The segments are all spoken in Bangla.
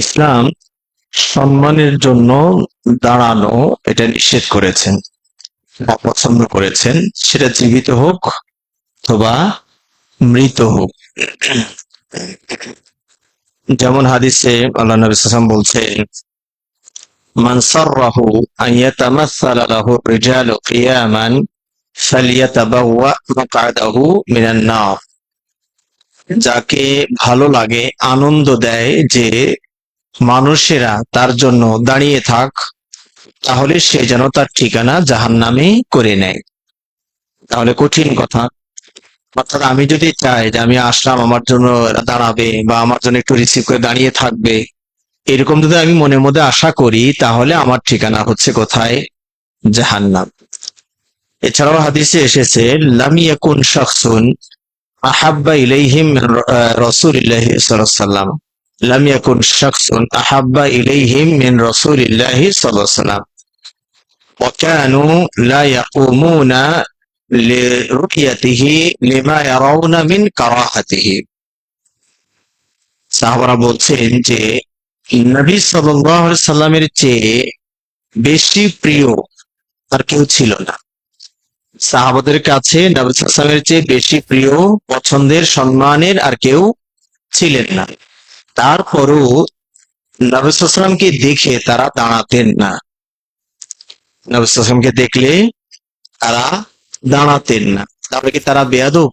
ইসলাম সম্মানের জন্য দাঁড়ানো এটা নিষেধ করেছেন, অপছন্দ করেছেন, সেটা জীবিত হোক অথবা মৃত হোক। যেমন হাদিসে আল্লাহ নবী সাল্লাল্লাহু আলাইহি ওয়াসাল্লাম বলছেন, মান সাররাহু আন ইয়াতামাসসালা লাহু রিজালু কিয়ামান ফালিয়াতাবাওয়া মাকআদাহু মিনান নার। যাকে ভালো লাগে, আনন্দ দেয় যে মানুষেরা তার জন্য দাঁড়িয়ে থাক, তাহলে সে যেন তার ঠিকানা জাহান্নামে করে নেয়। তাহলে কঠিন কথা। অর্থাৎ আমি যদি চাই যে আমি আসলাম, আমার জন্য এরা দাঁড়াবে বা আমার জন্য একটু রিসিভ করে দাঁড়িয়ে থাকবে, এরকম যদি আমি মনের মধ্যে আশা করি, তাহলে আমার ঠিকানা হচ্ছে কোথায়? জাহান্নাম। এছাড়াও হাদিসে এসেছে, লাম ইয়াকুন শাখসুন আহাব্বা ইলাইহিম মিন রাসূলিল্লাহি সাল্লাল্লাহু আলাইহি ওয়াসাল্লাম, লাম ইয়াকুন শাখসুন আহাব্বা ইলাইহিম মিন রাসূলিল্লাহি সাল্লাল্লাহু আলাইহি ওয়াসাল্লাম ওয়া কানু লা ইয়াকুমুনা লিরুকিয়াতিহি লিমা ইয়ারাউনা মিন কারাহাতিহি। সাহাবারা বলছেন যে নবী সাল্লাল্লাহু আলাইহি সাল্লামের চেয়ে বেশি প্রিয় আর কেউ ছিল না। সাহাবাদের কাছে নবী সাল্লাল্লাহু আলাইহি সাল্লামের চেয়ে বেশি প্রিয়, পছন্দের, সম্মানের আর কেউ ছিলেন না। তারপরও নবী সাল্লাল্লাহু আলাইহি সাল্লামকে দেখে তারা দাঁড়াতেন না। নবী সাল্লাল্লাহু আলাইহি সাল্লামকে দেখলে তারা দাঁড়াতেন না। তাহলে কি তারা বেয়াদব?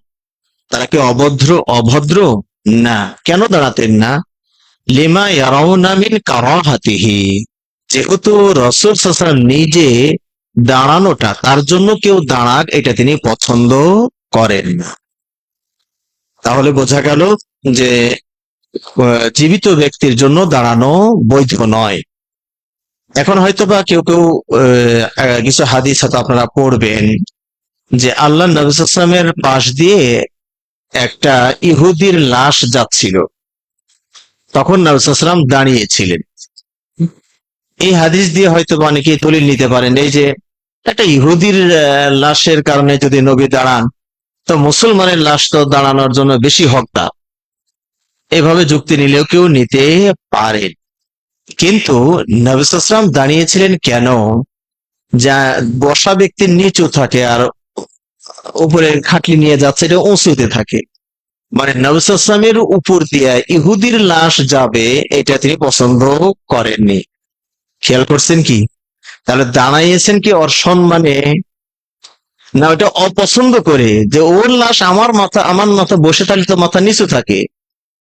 তারা কি অভদ্র? অভদ্র না। কেন দাঁড়াতেন না? লিমা ইয়ারাউনা মিন কারাহাতিহি, যেহেতু রাসূল সাল্লাল্লাহু আলাইহি ওয়াসাল্লাম নিজে দাঁড়ানোটা, তার জন্য কেউ দাঁড়াক, এটা তিনি পছন্দ করেন না। তাহলে বোঝা গেল যে জীবিত ব্যক্তির জন্য দাঁড়ানো বৈধ নয়। এখন হয়তোবা কেউ কেউ কিছু হাদিস হয়তো আপনারা পড়বেন যে আল্লাহ নবী সাল্লাল্লাহু আলাইহি ওয়াসাল্লামের পাশ দিয়ে একটা ইহুদির লাশ যাচ্ছিল, তখন নবী সাল্লাল্লাহু আলাইহি ওয়াসাল্লাম দাঁড়িয়েছিলেন। এই হাদিস দিয়ে হয়তো অনেকে দলিল নিতে পারেন, এই যে একটা ইহুদির লাশের কারণে যদি নবী দাঁড়ান, তো মুসলমানের লাশ তো দাঁড়ানোর জন্য বেশি হকদার, এভাবে যুক্তি নিলেও কেউ নিতে পারেন। কিন্তু নবী সাল্লাল্লাহু আলাইহি ওয়াসাল্লাম দাঁড়িয়েছিলেন কেন? যা বসা ব্যক্তির নিচু থাকে আর উপরে খাটলি নিয়ে যাচ্ছে, এটা উঁচুতে থাকে, মানে নবী সাল্লাল্লাহু আলাইহি ওয়াসাল্লামের উপর দিয়ে ইহুদির লাশ যাবে, এটা তিনি পছন্দ করেননি। খেয়াল করছেন কি? তাহলে দাঁড়াইয়েছেন কি ওর সম্মানে, না ওটা অপছন্দ করে যে ওর লাশ আমার মাথা বসে থাকলে তো মাথা নিচু থাকে,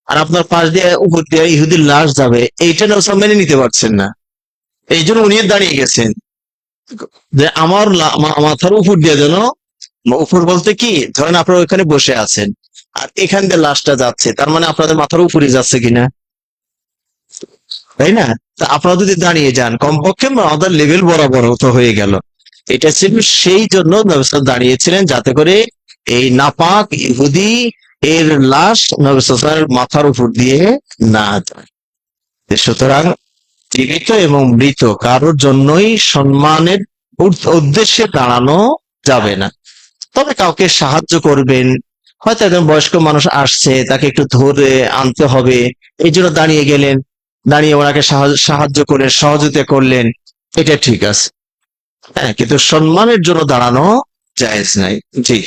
আর আপনার পাশ দিয়ে উপর দিয়ে ইহুদির লাশ যাবে, এইটা না মেনে নিতে পারছেন না। এই জন্য উনি দাঁড়িয়ে গেছেন যে আমার মাথার উপর দিয়ে যেন, উপর বলতে কি, ধরেন আপনারা ওইখানে বসে আছেন আর এখান দিয়ে লাশটা যাচ্ছে, তার মানে আপনাদের মাথার উপরে যাচ্ছে কিনা, তাই না? তা আপনারা যদি দাঁড়িয়ে যান, কমপক্ষে আমাদের লেভেল বরাবর তো হয়ে গেল। এটা ছিল সেই জন্য নবী সাল্লাল্লাহু দাঁড়িয়েছিলেন, যাতে করে এই নাপাক ইহুদি এর লাশ নবী সাল্লাল্লাহু আলাইহি ওয়াসাল্লামের মাথার উপর দিয়ে না যায়। সুতরাং জীবিত এবং মৃত কারোর জন্যই সম্মানের উদ্দেশ্যে দাঁড়ানো যাবে না। তবে কাউকে সাহায্য করবেন, হয়তো একজন বয়স্ক মানুষ আসছে, তাকে একটু ধরে আনতে হবে, এই জন্য দাঁড়িয়ে গেলেন, দাঁড়িয়ে ওনাকে সাহায্য করলেন, সহযোগিতা করলেন, এটা ঠিক আছে। হ্যাঁ, কিন্তু সম্মানের জন্য দাঁড়ানো জায়েজ নাই। জি।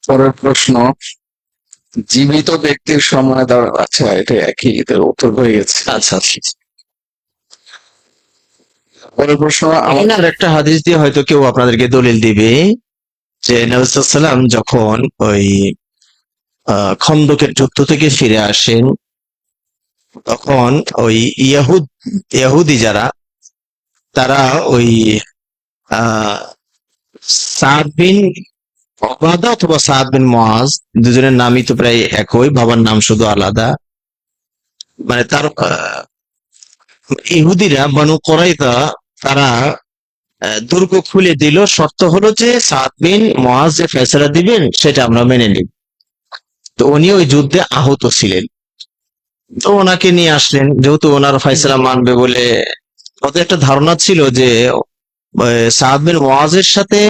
পরের প্রশ্ন, জীবিত ব্যক্তির সময় দেওয়া, আচ্ছা এটা একই, এদের উত্তর হয়ে গেছে। আচ্ছা আচ্ছা। পরের প্রশ্ন, আর একটা হাদিস দিয়ে হয়তো কেউ আপনাদেরকে দলিল দিবে যে নবী সাল্লাল্লাহু আলাইহি ওয়াসাল্লাম যখন ওই খন্দকের যুদ্ধ থেকে ফিরে আসেন, তখন ওই ইহুদি যারা, তারা ওই আহ সাদ বিন ওবাদা অথবা সাদ বিন মুআজ, দুজনের নামই তো প্রায় একই, বাবার নাম শুধু আলাদা। মানে তার ইহুদিরা বানু কুরাইযা, তারা দুর্গ খুলে দিল, শর্ত হলো যে সাদ বিন মুআজ যে ফয়সালা দিবেন সেটা আমরা মেনে নিব। তো উনি ওই যুদ্ধে আহত ছিলেন, তো ওনাকে নিয়ে আসলেন, যেহেতু ওনার ফয়সালা মানবে বলে ওদের একটা ধারণা ছিল যে সাদ বিন মুআজের সাথে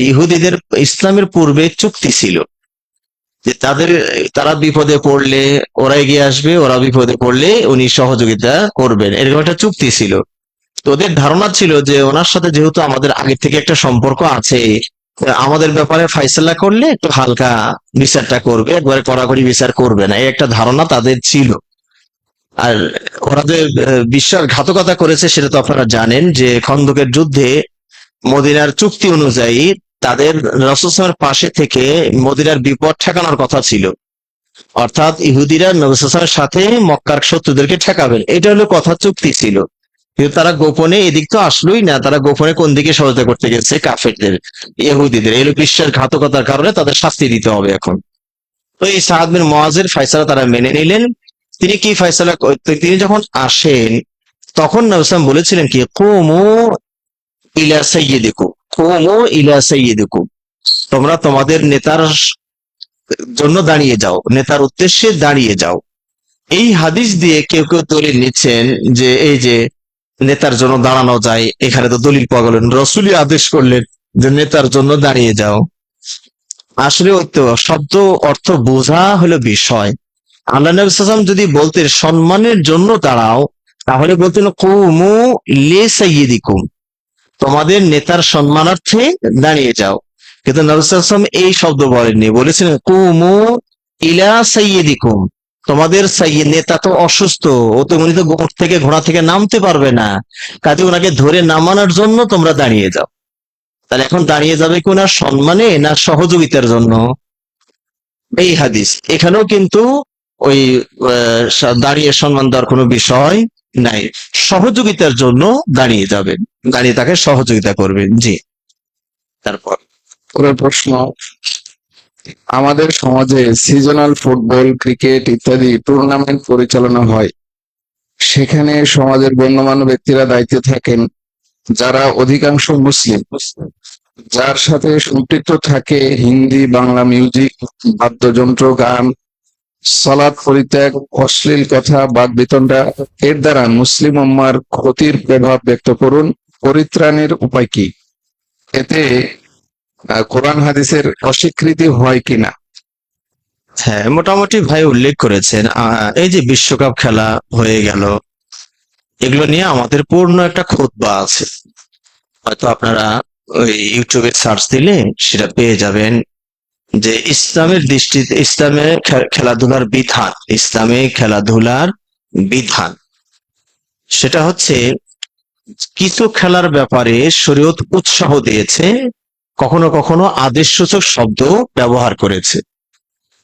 ইহুদিদের ইসলামের পূর্বে চুক্তি ছিল, যে তারা বিপদে পড়লে ওরা এগিয়ে আসবে, ওরা বিপদে পড়লে উনি সহযোগিতা করবেন, এরকম একটা চুক্তি ছিল। তো ওদের ধারণা ছিল যে ওনার সাথে যেহেতু আমাদের আগে থেকে একটা সম্পর্ক আছে, আমাদের ব্যাপারে ফাইসালা করলে একটু হালকা বিচারটা করবে, একবারে কড়াকড়ি বিচার করবে না, এই একটা ধারণা তাদের ছিল। আর ওরা যে বিশ্বাসঘাতকতা করেছে সেটা তো আপনারা জানেন, যে খন্দকের যুদ্ধে মদিনার চুক্তি অনুযায়ী তাদের রাসূল সাল্লাল্লাহু আলাইহি ওয়াসাল্লামের পাশে থেকে মদিনার বিপদ ঠেকানোর কথা ছিল। অর্থাৎ ইহুদিরা নবী সাল্লাল্লাহু আলাইহি ওয়াসাল্লামের সাথে মক্কার শত্রুদেরকে ঠেকাবেন, এটা হলো কথা, চুক্তি ছিল। কিন্তু তারা গোপনে এদিক তো আসলোই না, তারা গোপনে কোন দিকে সহায়তা করতে গেছে? কাফেরদের, ইহুদিদের। এই বিশ্বাসঘাতকতার কারণে তাদের শাস্তি দিতে হবে এখন। তো এই সাদ বিন মুআযের ফয়সালা তারা মেনে নিলেন। তিনি কি ফয়সালা তিনি যখন আসেন, তখন নবী সাল্লাল্লাহু আলাইহি ওয়াসাল্লাম বলেছিলেন কি, কুমু ইলা সাইয়্যিদিকুম, কুমু ইলা সাইয়্যিদিকুম, তোমরা তোমাদের নেতার জন্য দাঁড়িয়ে যাও, নেতার উদ্দেশ্যে দাঁড়িয়ে যাও। এই হাদিস দিয়ে কেউ কেউ দলিল নিচ্ছেন যে এই যে নেতার জন্য দাঁড়ানো যায়, এখানে তো দলিল পাওয়া গেল, রসুলই আদেশ করলেন যে নেতার জন্য দাঁড়িয়ে যাও। আসলে ওই তো শব্দ অর্থ বোঝা হলো বিষয়। আল্লাহ নবী সাল্লাল্লাহু আলাইহি ওয়াসাল্লাম যদি বলতেন সম্মানের জন্য দাঁড়াও, তাহলে বলতেন কুমু লি সাইয়্যিদিকুম, তোমাদের নেতার সম্মানার্থে দাঁড়িয়ে যাও। কিন্তু নবী সাল্লাল্লাহু আলাইহি ওয়াসাল্লাম এই শব্দ বলেননি, বলেছিলেন কুমু ইলা সাইয়্যিদিকুম, তোমাদের নেতা তো অসুস্থ, ও তো উনি তো উট থেকে ঘোড়া থেকে নামতে পারবে না, কাজে ওনাকে ধরে নামানোর জন্য তোমরা দাঁড়িয়ে যাও। তাহলে এখন দাঁড়িয়ে যাবে কি ওনার সম্মানে না সহযোগিতার জন্য? এই হাদিস এখানেও কিন্তু ওই দাঁড়িয়ে সম্মান দেওয়ার কোনো বিষয় নাই, সহযোগিতার জন্য দাঁড়িয়ে যাবেন, দাঁড়িয়ে তাকে সহযোগিতা করবেন। জি, তারপর পরের প্রশ্ন, আমাদের সমাজে সিজনাল ফুটবল, ক্রিকেট ইত্যাদি টুর্নামেন্ট পরিচালনা হয়। সেখানে সমাজের গণ্যমান্য ব্যক্তিরা দায়িত্বে থাকেন, যারা অধিকাংশ মুসলিম, যার সাথে সম্পৃক্ত থাকে হিন্দি বাংলা মিউজিক, বাদ্যযন্ত্র, গান, সালাত পরিত্যাগ, অশ্লীল কথা, বাকবিতণ্ডা। এর দ্বারা মুসলিম উম্মার ক্ষতির প্রভাব ব্যক্ত করুন। পরিত্রাণের উপায় কি? এতে কোরআন হাদিসের অস্বীকৃতি হয় কিনা? হ্যাঁ, মোটামুটি ভাই উল্লেখ করেছেন। এই যে বিশ্বকাপ খেলা হয়ে গেল, এগুলো নিয়ে আমাদের পূর্ণ একটা খুতবা আছে, হয়তো আপনারা ওই ইউটিউবে সার্চ দিলে সেটা পেয়ে যাবেন। যে ইসলামের দৃষ্টিতে ইসলামে খেলাধুলার বিধান, ইসলামে খেলাধুলার বিধান, সেটা হচ্ছে কিছু খেলার ব্যাপারে শরীয়ত উৎসাহ দিয়েছে, কখনো কখনো আদেশসূচক শব্দ ব্যবহার করেছে।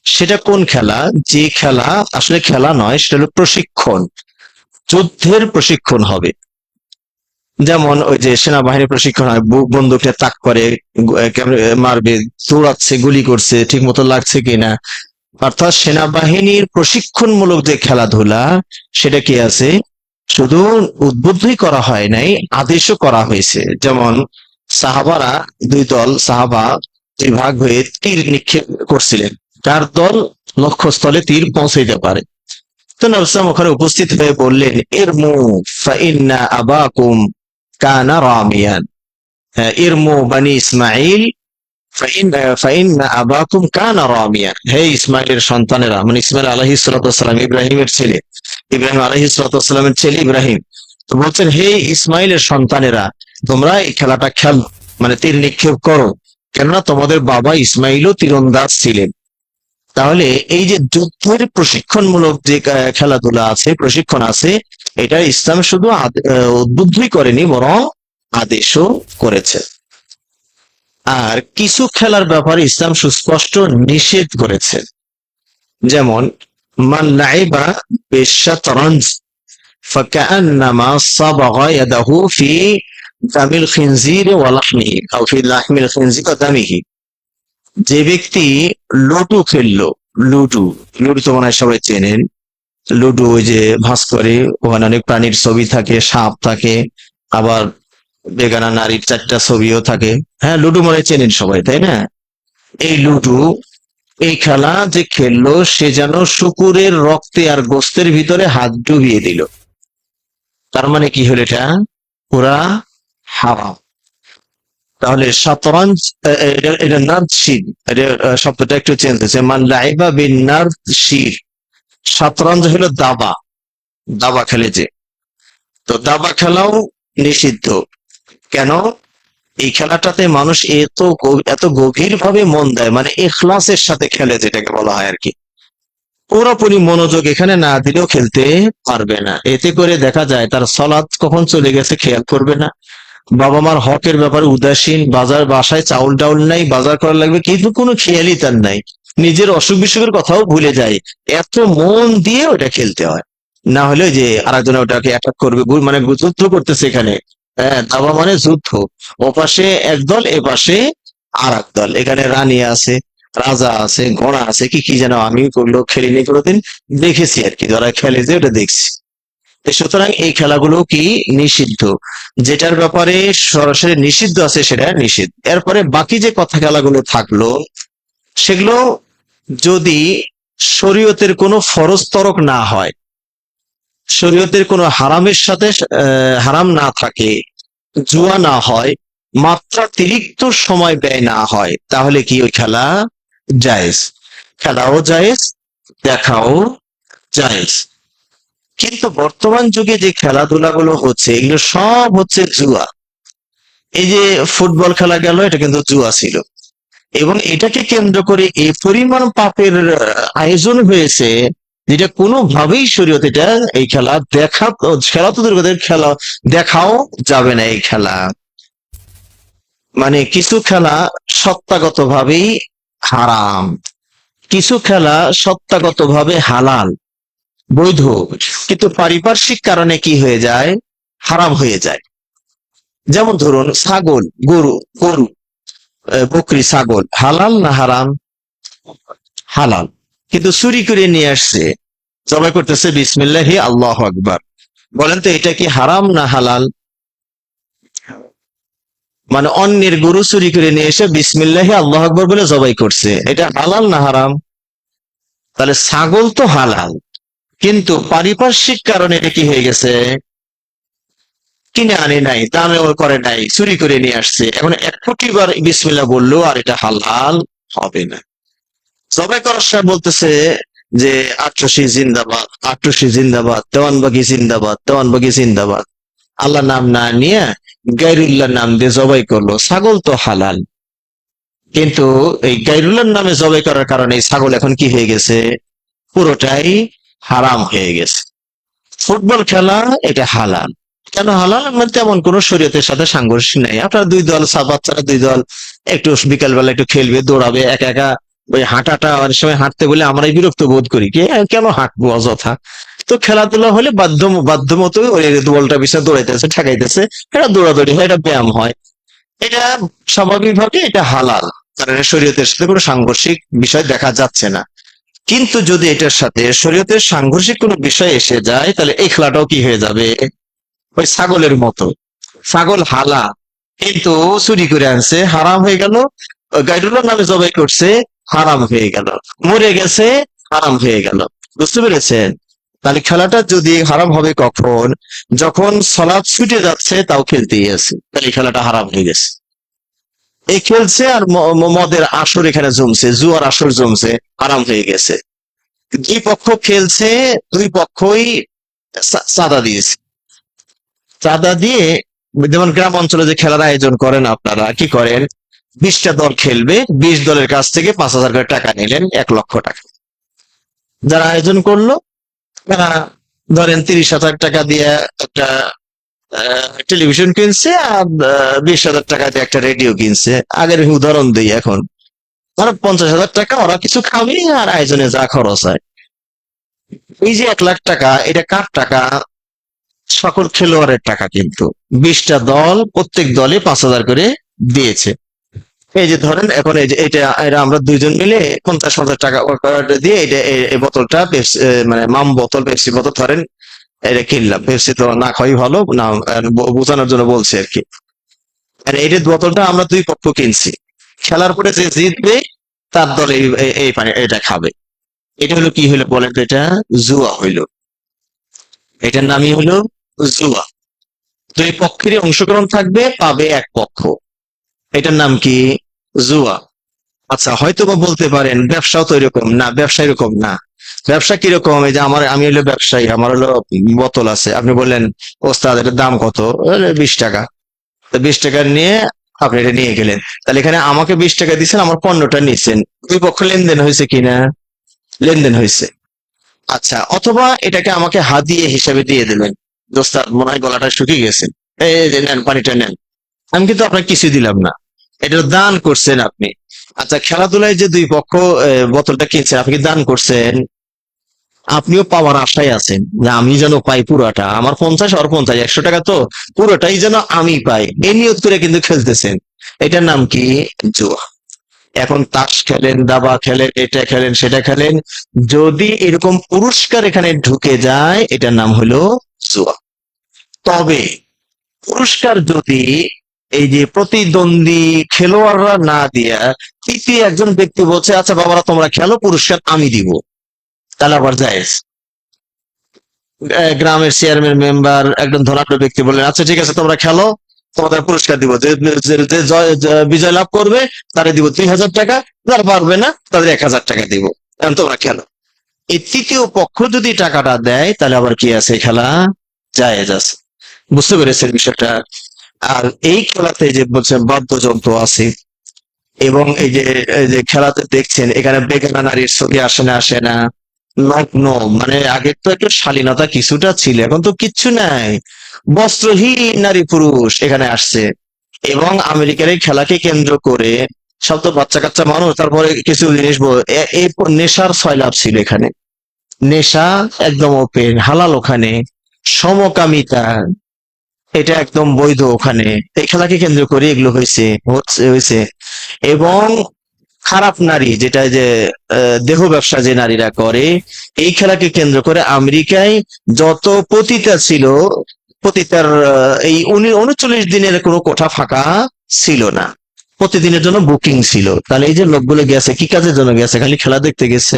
সেটা কোন খেলা? যে খেলা আসলে খেলা নয়, সেটা হলো প্রশিক্ষণ, যুদ্ধের প্রশিক্ষণ হবে। যেমন ওই যে সেনাবাহিনীর প্রশিক্ষণ হয়, বন্দুকটা তাক করে মারবে, দৌড়াচ্ছে, গুলি করছে, ঠিক মতো লাগছে কিনা। অর্থাৎ সেনাবাহিনীর প্রশিক্ষণমূলক যে খেলাধুলা, সেটা কি আছে, শুধু উদ্বুদ্ধই করা হয় নাই, আদেশও করা হয়েছে। যেমন সাহাবারা দুই দল, সাহাবা দুই ভাগ হয়ে তীর নিক্ষেপ করছিলেন, কার দল লক্ষ্যস্থলে তীর পৌঁছাইতে পারে। তো নবী সাল্লাল্লাহু আলাইহি ওয়াসাল্লাম ওখানে উপস্থিত হয়ে বললেন, ইরমু ফাইন্না আবাকুম কানা রামিয়ান, ইরমু বানি ইসমাইল ফাইন্না আবাকুম কানা রামিয়ান, হে ইসমাইলের সন্তানেরা, মানে ইসমাইল আলাইহিস সালাতু ওয়াস সালাম, ইব্রাহিমের ছেলে, ইব্রাহিম আলাইহিস সালাতু ওয়াস সালামের ছেলে ইব্রাহিম। তো বলছেন, হে ইসমাইলের সন্তানেরা, তোমরা এই খেলাটা খেলো, মানে তীর নিক্ষেপ করো, কেননা তোমাদের বাবা ইসমাইলও তীরন্দাজ ছিলেন। তাহলে এই যে যুদ্ধের প্রশিক্ষণমূলক যে খেলাধুলা আছে, প্রশিক্ষণ আছে, এটা ইসলাম শুধু উদ্বুদ্ধই করেনি, বরং আদেশও করেছে। আর কিছু খেলার ব্যাপারে ইসলাম সুস্পষ্ট নিষেধ করেছে। যেমন মান লাইবা বিশাতরঞ্জ ফাকান্নামা সাবাগা ইয়াদাহু ফি দামিল খিনজির ওয়া লাহমিহি আও ফি লাহমিল খিনজির ওয়া দামিহি, যে ব্যক্তি লুডু খেললো, লুডু, লুডু তো মনে হয় সবাই চেনেন। লুডু ওই যে ভাঁজ করে, ওখানে অনেক প্রাণীর ছবি থাকে, সাপ থাকে, আবার বেগানা নারীর 4টা ছবিও থাকে। হ্যাঁ, লুডু মনে হয় চেনেন সবাই, তাই না? এই লুডু, এই খেলা যে খেললো, সে যেন শুকুরের রক্তে আর গোস্তের ভিতরে হাত ডুবিয়ে দিল। তার মানে কি হলো? এটা পুরা হারাম। তাহলে শতরঞ্জ এটা নার্দ শির, এটা শব্দটা একটু চেঞ্জ হয়েছে, মান লাইবা বিন নার্দ শির। শতরঞ্জ হলো দাবা, দাবা খেলে যে, তো দাবা খেলাও নিষিদ্ধ। কেন? এই খেলাটাতে মানুষ এত গভীর ভাবে মন দেয়, মানে ইখলাসের সাথে খেলে, যেটাকে বলা হয় আর কি। পুরোপুরি মনোযোগ এখানে না দিলেও খেলতে পারবে না। এতে করে দেখা যায় তার সলাৎ কখন চলে গেছে খেয়াল করবে না, বাবা মার হকের ব্যাপারে উদাসীন, বাসায় চাউল টাউল নাই, বাজার করা লাগবে, কিন্তু কোনো খেয়ালই তার নাই, নিজের অসুখ বিসুখের কথাও ভুলে যায়। এত মন দিয়ে ওটা খেলতে হয়, না হলে ওই যে আরেকজন ওটাকে অ্যাটাক করবে, মানে যুদ্ধ করতেছে এখানে। হ্যাঁ, দাবা মানে যুদ্ধ, ওপাশে একদল, এপাশে আর এক দল, এখানে রানী আছে, রাজা আছে, ঘোড়া আছে, কি কি যেন, আমি করলো খেলিনি কোনোদিন, দেখেছি আর কি, যারা খেলে যে ওটা দেখছি। তো সুতরাং এই খেলাগুলো কি নিষিদ্ধ, যেটার ব্যাপারে সরাসরি নিষিদ্ধ আছে সেটা নিষিদ্ধ। এরপরে বাকি যে কথা খেলাগুলো থাকলো, সেগুলো যদি শরীয়তের কোনো ফরজ তরক না হয়, শরীয়তের কোনো হারামের সাথে হারাম না থাকে, জুয়া না হয়, মাত্রাতিরিক্ত সময় ব্যয় না হয়, তাহলে কি ওই খেলা জায়েজ, খেলাও জায়েজ, দেখাও জায়েজ। কিন্তু বর্তমান যুগে যে খেলাধুলাগুলো হচ্ছে, এগুলো সব হচ্ছে জুয়া। এই যে ফুটবল খেলা গেল, এটা কিন্তু জুয়া ছিল, এবং এটাকে কেন্দ্র করে এই পরিমাণ পাপের আয়োজন হয়েছে, যেটা কোনোভাবেই শরীয়ত এটা, এই খেলা খেলা তো দূর কথা, খেলা দেখাও যাবে না এই খেলা। মানে কিছু খেলা সত্তাগত ভাবেই হারাম, কিছু খেলা সত্তাগত ভাবে হালাল, বৈধ, কিন্তু পারিপার্শ্বিক কারণে কি হয়ে যায়, হারাম হয়ে যায়। যেমন ধরুন ছাগল, গরু, গরু, বকরি, ছাগল হালাল না হারাম? হালাল, কিন্তু চুরি করে নিয়ে আসছে, জবাই করতেছে বিসমিল্লাহি আল্লাহু আকবার। বলেন তো এটা কি হারাম না হালাল? মানে অন্যের গরু চুরি করে নিয়ে এসে বিসমিল্লাহি আল্লাহু আকবার বলে জবাই করছে, এটা হালাল না হারাম? তাহলে ছাগল তো হালাল, কিন্তু পারিপার্শ্বিক কারণে এটা কি হয়ে গেছে, কিনে আনে নাই, দামেও করে নাই, চুরি করে নিয়ে আসছে, এখন 1 কোটি বার বিসমিল্লাহ বললো আর এটা হালাল হবে না। জবাই করার সময় বলতেছে যে আট্রসি জিন্দাবাদ, আট্রসি জিন্দাবাদ, দেওয়ানবাগি জিন্দাবাদ, দেওয়ানবাগি জিন্দাবাদ, আল্লাহ নাম না নিয়ে গাইরুল্লাহ নাম দিয়ে জবাই করলো, ছাগল তো হালাল, কিন্তু এই গাইরুল্লাহর নামে জবাই করার কারণে এই ছাগল এখন কি হয়ে গেছে, পুরোটাই হারাম হয়ে গেছে। ফুটবল খেলা এটা হালাল, কেন হালাল? মানে তেমন কোন শরীয়তের সাথে সাংঘর্ষিক নাই, আপনার দুই দল, বাচ্চারা দুই দল একটু বিকালবেলা একটু খেলবে, দৌড়াবে, একা একা ওই হাঁটাটা অনেক সময় হাঁটতে বলে আমরাই বিরক্ত বোধ করি, কেন হাঁটবো অযথা। তো খেলাধুলা হলে বাধ্যমতো ওই বলটা পিছনে দৌড়াইতেছে, ঠেকাইতেছে, এটা দৌড়াদৌড়ি হয়, এটা ব্যায়াম হয়, এটা স্বাভাবিকভাবে এটা হালাল, কারণ এটা শরীয়তের সাথে কোনো সাংঘর্ষিক বিষয় দেখা যাচ্ছে না। কিন্তু যদি এটার সাথে শরীয়তের সাংঘর্ষিক কোনো বিষয় এসে যায়, তাহলে এই খেলাটাও কি হয়ে যাবে, ওই ছাগলের মতো। ছাগল হালা, কিন্তু চুরি করে আনছে, হারাম হয়ে গেল। গাইডুল্লাহর নামে জবাই করছে, হারাম হয়ে গেল। মরে গেছে, হারাম হয়ে গেল। বুঝতে পেরেছেন? তাহলে খেলাটা যদি হারাম হবে কখন, যখন সলাৎ ছুটে যাচ্ছে তাও খেলতেই আছে, তাহলে খেলাটা হারাম হয়ে গেছে। এই খেলছে আর মদের আসর এখানে জমছে, জুয়ার আসর জমছে, হারাম হয়ে গেছে। দুই পক্ষ খেলছে, দুই পক্ষই চাঁদা দিয়েছে, চাঁদা দিয়ে, যেমন গ্রাম অঞ্চলে যে খেলার আয়োজন করেন, আপনারা কি করেন, 20টা দল খেলবে, 20 দলের কাছ থেকে 5,000 করে টাকা নিলেন, 1 লক্ষ টাকা। যারা আয়োজন করলো তারা ধরেন 30,000 টাকা দিয়ে একটা টেলিভিশন কিনছে, আর 20,000 টাকা দিয়ে একটা রেডিও কিনছে। আগের উদাহরণ দিই, এখন ধরো 50,000 টাকা ওরা কিছু খাবে, আর আয়োজনে যা খরচ হয়, এই যে 1 লাখ টাকা, এটা কার টাকা? সকল খেলোয়াড়ের টাকা, কিন্তু 20টা দল, প্রত্যেক দলে 5,000 করে দিয়েছে। এই যে ধরেন এখন এই যে এটা আমরা দুইজন মিলে 50,000 টাকা দিয়ে এটা এই বোতলটা মানে মাম বোতল, পেপসি বোতল ধরেন, এটা কিনলাম। পেপসি তো না খাওয়াই ভালো না, বোঝানোর জন্য বলছি আর কি। আর এই যে বোতলটা আমরা দুই পক্ষ কিনছি, খেলার পরে যে জিতবে তার দল এই পানি এটা খাবে। এটা হলো কি হলো বলেন তো, এটা জুয়া হইলো, এটার নামই হলো জুয়া। দুই পক্ষেরই অংশগ্রহণ থাকবে, পাবে এক পক্ষ। এটার নাম কি? জুয়া। আচ্ছা, হয়তো বা বলতে পারেন ব্যবসাও তো এরকম না, ব্যবসা এরকম না। ব্যবসা কিরকম? এই যে আমি হলো ব্যবসায়ী, আমার হলো বোতল আছে, আপনি বললেন ওস্তাদ এটার দাম কত? 20 টাকা। তো 20 টাকা নিয়ে আপনি এটা নিয়ে গেলেন, তাহলে এখানে আমাকে 20 টাকা দিচ্ছেন, আমার পণ্যটা নিচ্ছেন, দুই পক্ষ লেনদেন হয়েছে কিনা? লেনদেন হয়েছে। আচ্ছা, অথবা এটাকে আমাকে হাদিয়ে হিসাবে দিয়ে দিলেন, দোস্তাদ মনে হয় গলাটা শুকিয়ে গেছে, এই যে নেন পানিটা নেন। আমি কিন্তু আপনাকে কিছু দিলাম না, এটা দান করছেন আপনি। আচ্ছা, খেলাধুলায় যে দুই পক্ষ বোতলটা কিনছেন, আপনি কি দান করছেন? আপনিও পাওয়ার আশায় আছেন যে আমি যেন পাই পুরাটা, আমার 50 আর 50, 100 টাকা তো, পুরোটাই যেন আমি পাই, এই নিয়ত করে কিন্তু খেলতেছেন। এটার নাম কি? জুয়া। এখন তাস খেলেন, দাবা খেলেন, এটা খেলেন, সেটা খেলেন, যদি এরকম পুরস্কার এখানে ঢুকে যায়, এটার নাম হলো জুয়া। তবে পুরস্কার যদি এই যে প্রতিদ্বন্দ্বী খেলোয়াড়রা না দিয়া তৃতীয় একজন ব্যক্তি বলছে আচ্ছা বাবারা তোমরা খেলো, পুরস্কার আমি দিব, তাহলে আবার জায়েজ। গ্রামের চেয়ারম্যান মেম্বার একজন ধনাঢ্য ব্যক্তি বললেন আচ্ছা ঠিক আছে তোমরা খেলো, তোমাদের পুরস্কার দিব, যে বিজয় লাভ করবে তারে দিব 2000 টাকা, যারা পারবে না তাদের 1000 টাকা দিব, এখন তোমরা খেলো। এই তৃতীয় পক্ষ যদি টাকাটা দেয় তাহলে আবার কি আছে? খেলা জায়েজ আছে। বুঝতে পেরেছেন বিষয়টা? আর এই খেলাতে যে বলছেন বাদ্যযন্ত্র আছে, এবং এই যে খেলাতে দেখছেন এখানে বেগানা নারীর ছবি আসে না, আসে না? নগ্ন, মানে আগে তো একটু শালীনতা কিছুটা ছিল, এখন তো কিচ্ছু নাই, বস্ত্রহীন নারী পুরুষ এখানে আসছে। এবং আমেরিকার এই খেলাকে কেন্দ্র করে সব তো বাচ্চা কাচ্চা মানুষ, তারপরে কিছু জিনিস এই নেশার সয়লাভ ছিল এখানে। নেশা একদম ওপেন হালাল ওখানে, সমকামিতা এটা একদম বৈধ ওখানে, এই খেলাকে কেন্দ্র করে এগুলো হয়েছে। এবং খারাপ নারী, যেটা যে দেহ ব্যবসা যে নারীরা করে, এই খেলাকে কেন্দ্র করে আমেরিকায় যত পতিতা ছিল, পতিতার এই 39 দিনের কোনো কোঠা ফাঁকা ছিল না, প্রতিদিনের জন্য বুকিং ছিল। তাহলে এই যে লোকগুলো গেছে কি কাজের জন্য গেছে? খালি খেলা দেখতে গেছে।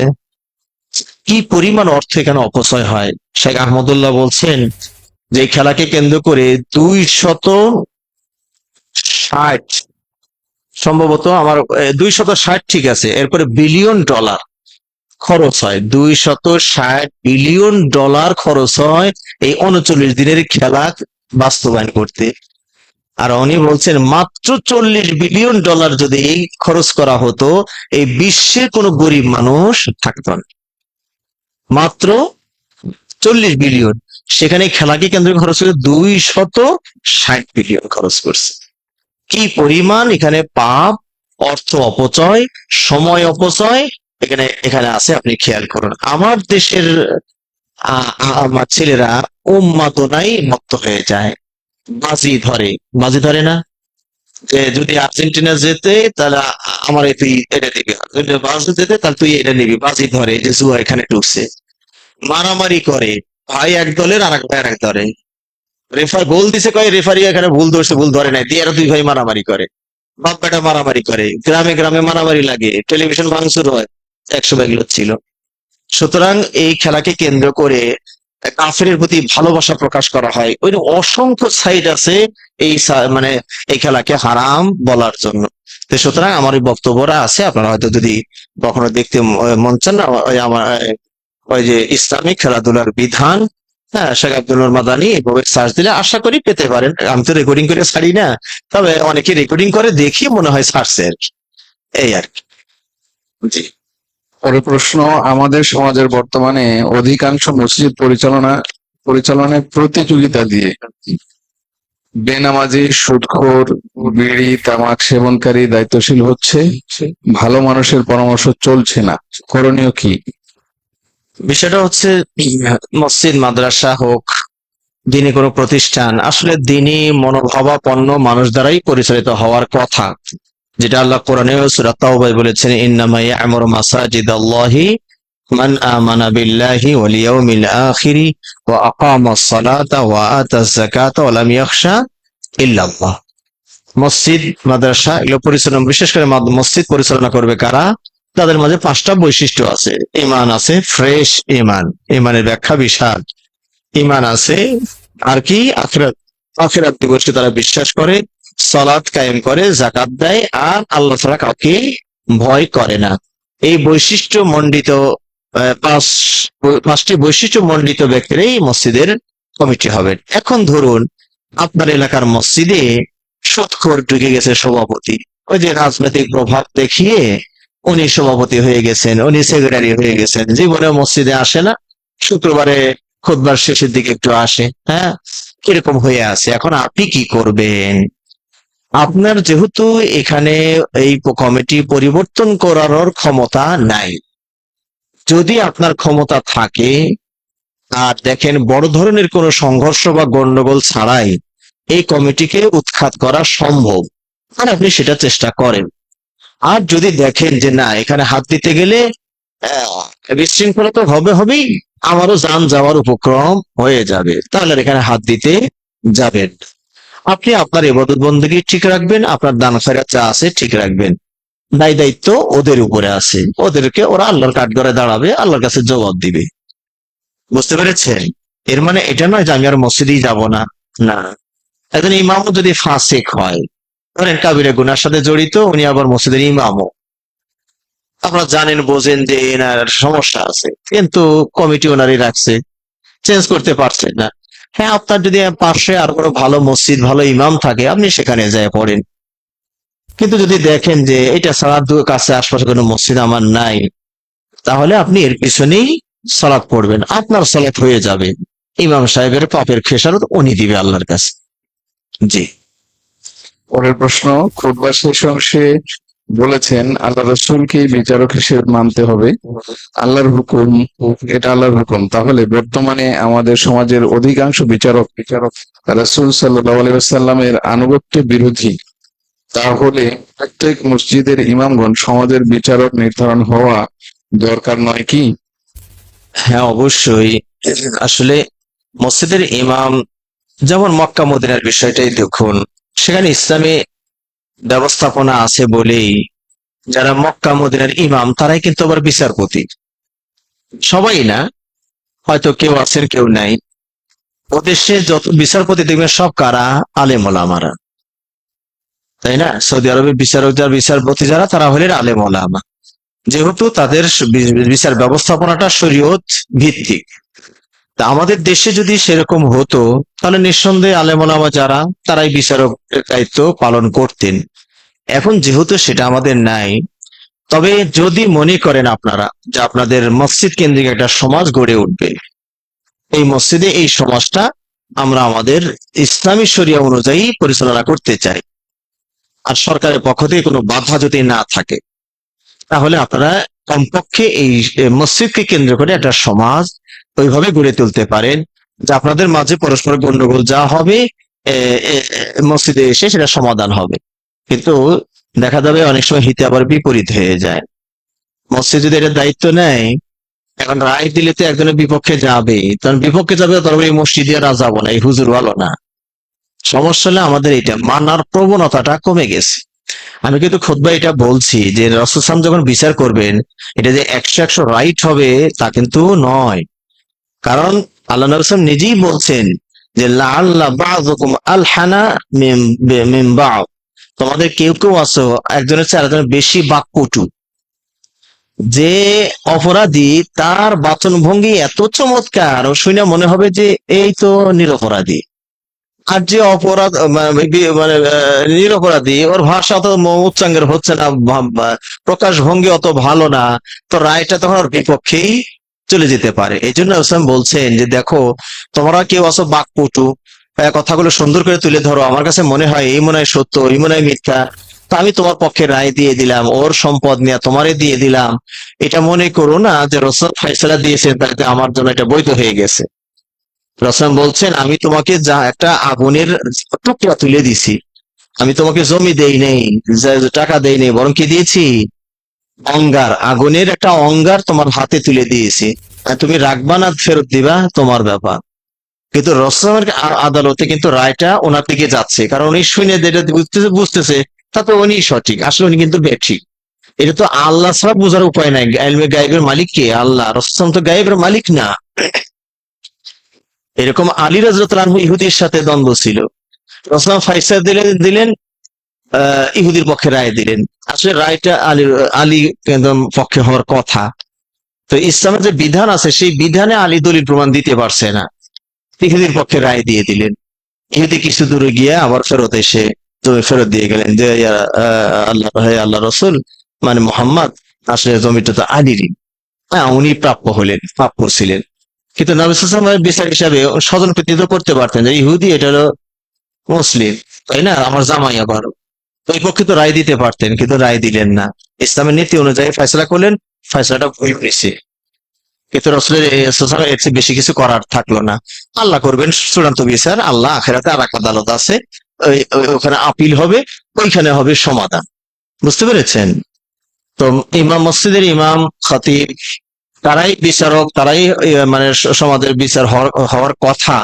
কি পরিমাণ অর্থ এখানে অপচয় হয়! শেখ আহমদুল্লাহ বলছেন যে এই খেলাকে কেন্দ্র করে 260, সম্ভবত আমার 260, ঠিক আছে, এরপরে বিলিয়ন ডলার খরচ হয়, 260 বিলিয়ন ডলার খরচ হয় এই 39 দিনের খেলা বাস্তবায়ন করতে। আর উনি বলছেন মাত্র 40 বিলিয়ন ডলার যদি এই খরচ করা হতো, এই বিশ্বে কোনো গরিব মানুষ থাকতো না। মাত্র 40 বিলিয়ন, সেখানে খেলাকে কেন্দ্র করে খরচ করে 260 বিলিয়ন খরচ করছে। কি পরিমাণ এখানে পাপ, অর্থ অপচয়, সময় অপচয় এখানে এখানে আছে, আপনি খেয়াল করুন। আমার দেশের আমার ছেলেরা উন্মাদনায় মত্ত হয়ে যায়, বাজি ধরে, বাজি ধরে না, যে যদি আর্জেন্টিনা জেতে তাহলে আমার তুই এটা দিবি, যদি ব্রাজিল জেতে তাহলে তুই এটা নিবি, বাজি ধরে, যে জুয়া এখানে ঢুকছে। মারামারি করে, ভাই এক দলের আর এক ভাই আর এক দলের। রেফার গোল দিছে, কয় রেফারি এখানে ভুল ধরছে, ভুল ধরে নাই, দিয়ে আরো দুই ভাই মারামারি করে, বাপ বেটা মারামারি করে, গ্রামে গ্রামে মারামারি লাগে, টেলিভিশন ভাঙচুর হয়, 100 এগুলো ছিল। সুতরাং এই খেলাকে কেন্দ্র করে কাফেরের প্রতি ভালোবাসা প্রকাশ করা হয়, ওই অসংখ্য সাইড আছে এই মানে এই খেলাকে হারাম বলার জন্য। তো সুতরাং আমার ওই বক্তব্যটা আছে, আপনারা হয়তো যদি কখনো দেখতে মন চান না, ওই আমার ওই যে ইসলামিক খেলাধুলার বিধান, হ্যাঁ, শেখ আব্দুল নূর মাদানী এভাবে সার্চ দিলে আশা করি পেতে পারেন। আমি তো রেকর্ডিং করে ছাড়ি না, তবে অনেকে রেকর্ডিং করে দেখি মনে হয় সার্চের, এই আর কি। জি। পরের প্রশ্ন, আমাদের সমাজের বর্তমানে অধিকাংশ মসজিদ পরিচালনায় প্রতিযোগিতা দিয়ে বেনামাজি, সুদখোর, বিড়ি তামাক সেবনকারী দায়িত্বশীল হচ্ছে, ভালো মানুষের পরামর্শ চলছে না, করণীয় কি? বিষয়টা হচ্ছে মসজিদ মাদ্রাসা হোক, দিনী কোনো প্রতিষ্ঠান, আসলে দিনী মনোভাবাপন্ন মানুষ দ্বারাই পরিচালিত হওয়ার কথা, যেটা আল্লাহ কোরআনে সূরা তাওবায় বলেছেন ইন্নামা ইয়া'মুরু মাসাজিদাল্লাহি মান আমানা বিল্লাহি ওয়াল ইয়াউমিল আখিরি ওয়া আকামাস সালাতা ওয়া আতাজ যাকাতা ওয়া লাম ইয়াখশা ইল্লাল্লাহ। মসজিদ মাদ্রাসা এগুলো পরিচালনা, বিশেষ করে মসজিদ পরিচালনা করবে কারা? তাদের মাঝে 5টা বৈশিষ্ট্য আছে। ঈমান আছে, ফ্রেশ ঈমান, ঈমানের ব্যাখ্যা বিশাল। ঈমান আছে, আর কি? আখিরাত, আখিরাত দিবসকে তারা বিশ্বাস করে, সালাত কায়েম করে, জাকাত দেয়, আর আল্লাহ ছাড়া কাউকে ভয় করে না। এই বৈশিষ্ট্য মণ্ডিত পাঁচটি বৈশিষ্ট্য মণ্ডিত ব্যক্তিরাই মসজিদের কমিটি হবেন। এখন ধরুন আপনার এলাকার মসজিদে সুদখোর ঢুকে গেছে সভাপতি, ওই যে রাজনৈতিক প্রভাব দেখিয়ে উনি সভাপতি হয়ে গেছেন, উনি সেক্রেটারি হয়ে গেছেন, জীবনে মসজিদে আসে না, শুক্রবারে খুতবার শেষের দিকে একটু আসে, হ্যাঁ, কিরকম হয়ে আছে। এখন আপনি কি করবেন? আপনার যেহেতু এখানে এই কমিটি পরিবর্তন করার ক্ষমতা নাই। যদি আপনার ক্ষমতা থাকে আর দেখেন বড় ধরনের কোনো সংঘর্ষ বা গন্ডগোল ছাড়াই এই কমিটিকে উৎখাত করা সম্ভব, আর আপনি সেটা চেষ্টা করেন। আর যদি দেখেন যে না, এখানে হাত দিতে গেলে বিশৃঙ্খলা তো হবেই, আমারও যান যাওয়ার উপক্রম হয়ে যাবে, তাহলে আর এখানে হাত দিতে যাবেন না। আপনি আপনার ইবাদত বন্দেগী ঠিক রাখবেন, আপনার দান খয়রাত যা আছে ঠিক রাখবেন। দায় দায়িত্ব ওদের উপরে আছে, ওদেরকে ওরা আল্লাহর কাঠগড়ায় দাঁড়াবে, আল্লাহর কাছে জবাব দিবে। বুঝতে পেরেছেন? এর মানে এটা নয় যে আমি আর মসজিদেই যাব না, না। একজন ইমামও যদি ফাসিক হয়, ধরেন কাবিরা গুনার সাথে জড়িত, উনি আবার মসজিদের ইমামও, আপনারা জানেন বোঝেন যে এনার সমস্যা আছে, কিন্তু কমিটি ওনারই রাখছে, চেঞ্জ করতে পারছেন না। হ্যাঁ, আপনার যদি পাশে আর কোনো ভালো মসজিদ, ভালো ইমাম থাকে, আপনি সেখানে যায় পড়েন। কিন্তু যদি দেখেন যে এটা ছাড়া কাছে আশপাশে কোনো মসজিদ আমার নাই, তাহলে আপনি এর পিছনেই সালাত পড়বেন, আপনার সালাত হয়ে যাবে। ইমাম সাহেবের পাপের খেসারত উনি দিবে আল্লাহর কাছে। জি। পরের প্রশ্ন, খুতবার শেষ অংশে বলেছেন আল্লাহ রসুলকে বিচারক হিসেবে মানতে হবে, আল্লাহর হুকুম, এটা আল্লাহর হুকুম। তাহলে বর্তমানে আমাদের সমাজের অধিকাংশ বিচারক রাসূল সাল্লাল্লাহু আলাইহি ওয়াসাল্লামের আনুগত্য বিরোধী। তাহলে প্রত্যেক মসজিদের ইমামগণ সমাজের বিচারক নির্ধারণ হওয়া দরকার নয় কি? হ্যাঁ, অবশ্যই। আসলে মসজিদের ইমাম, যেমন মক্কা মদিনার বিষয়টাই দেখুন, সেখানে ইসলামী ব্যবস্থাপনা আছে বলেই যারা মক্কা মদিনার ইমাম তারাই কিন্তু আবার বিচারপতি। সবাই না, হয়তো কেউ আছেন কেউ নাই। ওদেশে যত বিচারপতি দেখবেন সব কারা? আলেম ওলামারা, তাই না? সৌদি আরবের বিচারক যারা, বিচারপতি যারা, তারা হলেন আলেম ওলামা, যেহেতু তাদের বিচার ব্যবস্থাপনাটা শরীয়ত ভিত্তিক। তা আমাদের দেশে যদি সেরকম হতো, তাহলে নিঃসন্দেহে আলেম ওলামা যারা, তারাই বিচারকের দায়িত্ব পালন করতেন। এখন যেহেতু সেটা আমাদের নাই, তবে যদি মনে করেন আপনারা যে আপনাদের মসজিদ কেন্দ্রিক একটা সমাজ গড়ে উঠবে, এই মসজিদে এই সমাজটা আমরা আমাদের ইসলামী শরিয়া অনুযায়ী পরিচালনা করতে চাই, আর সরকারের পক্ষ থেকে কোনো বাধা যদি না থাকে, তাহলে আপনারা কমপক্ষে এই মসজিদকে কেন্দ্র করে একটা সমাজ ওইভাবে গড়ে তুলতে পারেন যে আপনাদের মাঝে পরস্পর গন্ডগোল যা হবে মসজিদে এসে সেটা সমাধান হবে। কিন্তু দেখা যাবে অনেক সময় হিতে আবার বিপরীত হয়ে যায়। মসজিদ যদি এটা দায়িত্ব নেয়, এখন রায় দিলে তো একজনের বিপক্ষে যাবে, তখন বিপক্ষে যাবে, তখন এই মসজিদে আর যাবো না, এই হুজুর ভালো না। সমস্যা হলে আমাদের এটা মানার প্রবণতাটা কমে গেছে। আমি কিন্তু খুতবায় এটা বলছি যে রাসূল সাল্লাল্লাহু আলাইহি ওয়াসাল্লাম যখন বিচার করবেন, এটা যে 100 রাইট হবে তা কিন্তু নয়। কারণ আল্লাহ নবী সাল্লাল্লাহু আলাইহি ওয়াসাল্লাম নিজেই বলছেন যে লাআল্লা বাযুকুম আলহানা মিন বা'দ, তোমাদের কেউ কেউ আছো একজনের চেয়ে আরেকজনের বেশি বাকপটু। যে অপরাধী তার বাচন ভঙ্গি এত চমৎকার, ও শুনে মনে হবে যে এই তো নিরপরাধী। আর যে অপরাধ মানে নিরপরাধী, ওর ভাষা অত উচ্চাঙ্গের হচ্ছে না, প্রকাশ ভঙ্গি অত ভালো না, তো রায়টা তখন ওর বিপক্ষেই চলে যেতে পারে। এই জন্য ইসলাম বলছেন যে দেখো, তোমরা কেউ আছো বাকপটু, কথাগুলো সুন্দর করে তুলে ধরো, আমার কাছে মনে হয় এই মনে হয় সত্য, এই মনে হয় মিথ্যা, তা আমি তোমার পক্ষে রায় দিয়ে দিলাম, ওর সম্পদ নিয়ে তোমারে দিয়ে দিলাম। এটা মনে করো না যে রাসূল ফয়সালা দিয়েছেন তাতে আমার জন্য এটা বৈধ হয়ে গেছে। রাসূল বলছেন আমি তোমাকে যা একটা আগুনের টুকরা তুলে দিছি, আমি তোমাকে জমি দেই নেই, টাকা দেই নেই, বরং কি দিয়েছি? অঙ্গার, আগুনের একটা অঙ্গার তোমার হাতে তুলে দিয়েছি। আর তুমি রাখবা না ফেরত দিবা তোমার ব্যাপার। কিন্তু রাসূলের আদালতে কিন্তু রায়টা ওনার দিকে যাচ্ছে, কারণ উনি শুনে যেটা বুঝতেছে তাতে উনি সঠিক, আসলে উনি কিন্তু বেঠিক। এটা তো আল্লাহ ছাড়া বোঝার উপায় নাই। ইলমে গায়েবের মালিক কে? আল্লাহ। রাসূল তো গায়েবের মালিক না। এরকম আলী রাদিয়াল্লাহু আনহু ইহুদির সাথে দ্বন্দ্ব ছিল, রাসূল ফয়সালা দিলেন, ইহুদির পক্ষে রায় দিলেন। আসলে রায়টা আলী একদম পক্ষে হওয়ার কথা। তো ইসলামের যে বিধান আছে সেই বিধানে আলী দলিল প্রমাণ দিতে পারছে না, ইহুদির পক্ষে রায় দিয়ে দিলেন। ইহুদি কিছু দূরে গিয়ে আবার ফেরত এসে জমি ফেরত দিয়ে গেলেন যে আল্লাহ, হে আল্লাহ রসুল, মানে মোহাম্মদ, আসলে জমিটা তো আলীরই। হ্যাঁ, উনি প্রাপ্য হলেন, প্রাপ্য ছিলেন। কিন্তু নবী সাল্লাল্লাহু আলাইহি ওয়াসাল্লাম বিচার হিসাবে স্বজন প্রীতি করতে পারতেন যে ইহুদি, এটা হলো মুসলিম, তাই না, আমার জামাই আবার, ওই পক্ষে তো রায় দিতে পারতেন, কিন্তু রায় দিলেন না। ইসলামের নীতি অনুযায়ী ফয়সালা করলেন, ফয়সালাটা ভুল হয়েছে। কিন্তু রসুলের এর চেয়ে বেশি কিছু করার থাকলো না। আল্লাহ করবেন চূড়ান্ত বিচার, আল্লাহ আখেরাতে আর এক আদালত আছে, ওখানে আপিল হবে, ওইখানে হবে সমাধান। বুঝতে পেরেছেন? তো ইমাম, মসজিদের ইমাম, খতিব, তারাই বিচারক, তারাই মানে সমাজের বিচার হওয়ার কথা।